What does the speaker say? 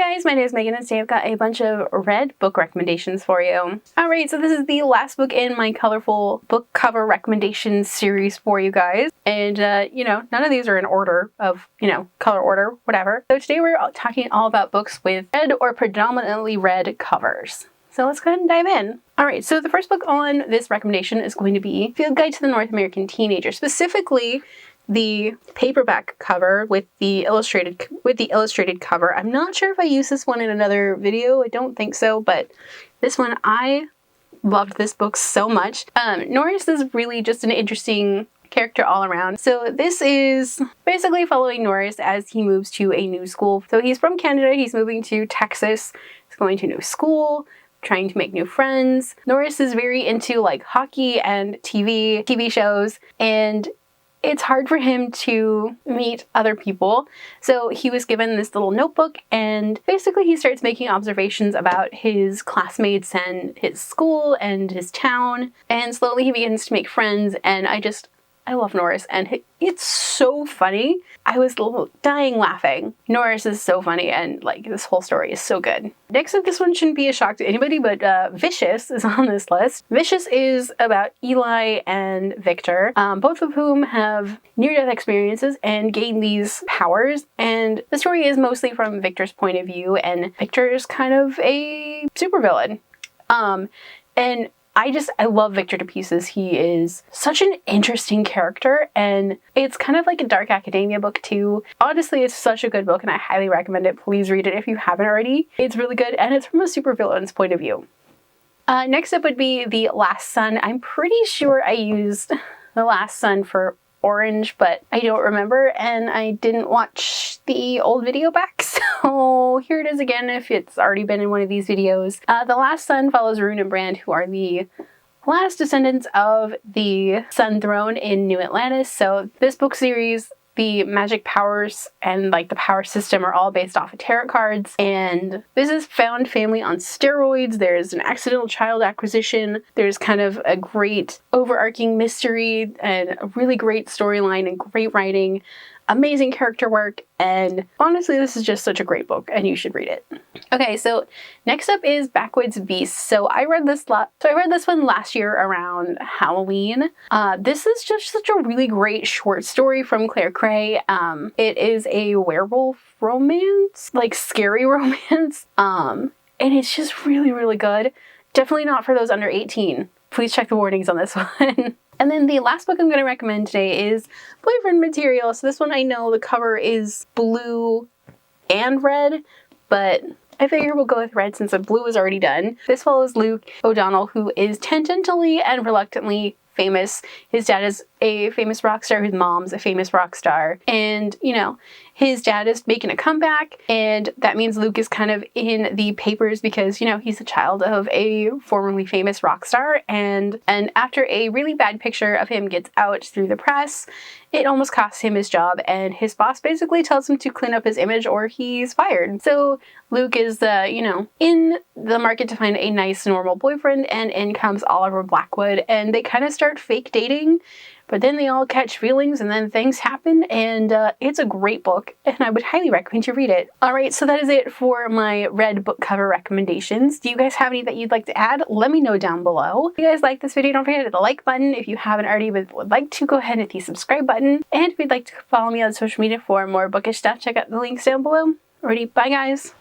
guys, my name is Megan and today I've got a bunch of red book recommendations for you. Alright, so this is the last book in my colorful book cover recommendations series for you guys. And, none of these are in order of, color order, whatever. So today we're talking all about books with red or predominantly red covers. So let's go ahead and dive in. Alright, so the first book on this recommendation is going to be Field Guide to the North American Teenager, specifically the paperback cover with the illustrated cover. I'm not sure if I used this one in another video. I don't think so, but this one, I loved this book so much. Norris is really just an interesting character all around. So this is basically following Norris as he moves to a new school. So he's from Canada, he's moving to Texas, he's going to a new school, trying to make new friends. Norris is very into like hockey and TV shows, and it's hard for him to meet other people. So he was given this little notebook and basically he starts making observations about his classmates and his school and his town. And slowly he begins to make friends, and I love Norris, and it's so funny. I was dying laughing. Norris is so funny, and like this whole story is so good. Next up, this one shouldn't be a shock to anybody, but Vicious is on this list. Vicious is about Eli and Victor, both of whom have near-death experiences and gain these powers. And the story is mostly from Victor's point of view, and Victor is kind of a supervillain. And I love Victor to pieces. He is such an interesting character, and it's kind of like a dark academia book too. Honestly, it's such a good book and I highly recommend it. Please read it if you haven't already. It's really good and it's from a supervillain's point of view. Next up would be The Last Sun. I'm pretty sure I used The Last Sun for orange, but I don't remember, and I didn't watch the old video back, so here it is again if it's already been in one of these videos. The Last Sun follows Rune and Brand, who are the last descendants of the Sun Throne in New Atlantis. So this book series, the magic powers and like the power system are all based off of tarot cards, and this is found family on steroids. There's an accidental child acquisition. There's kind of a great overarching mystery and a really great storyline and great writing, amazing character work, and honestly this is just such a great book and you should read it. Okay, so next up is Backwoods Beasts. So I read this one last year around Halloween. This is just such a really great short story from Claire Cray. It is a werewolf romance, like scary romance, and it's just really, really good. Definitely not for those under 18. Please check the warnings on this one. And then the last book I'm going to recommend today is Boyfriend Material. So this one, I know the cover is blue and red, but I figure we'll go with red since the blue is already done. This follows Luke O'Donnell, who is tangentially and reluctantly famous. His dad is a famous rock star, his mom's a famous rock star, and his dad is making a comeback, and that means Luke is kind of in the papers because he's a child of a formerly famous rock star, and after a really bad picture of him gets out through the press, it almost costs him his job, and his boss basically tells him to clean up his image or he's fired. So Luke is in the market to find a nice normal boyfriend, and in comes Oliver Blackwood, and they kind of start fake dating, but then they all catch feelings and then things happen, and it's a great book and I would highly recommend you read it. Alright, so that is it for my red book cover recommendations. Do you guys have any that you'd like to add? Let me know down below. If you guys like this video, don't forget to hit the like button. If you haven't already but would like to, go ahead and hit the subscribe button. And if you'd like to follow me on social media for more bookish stuff, check out the links down below. Alrighty, bye guys!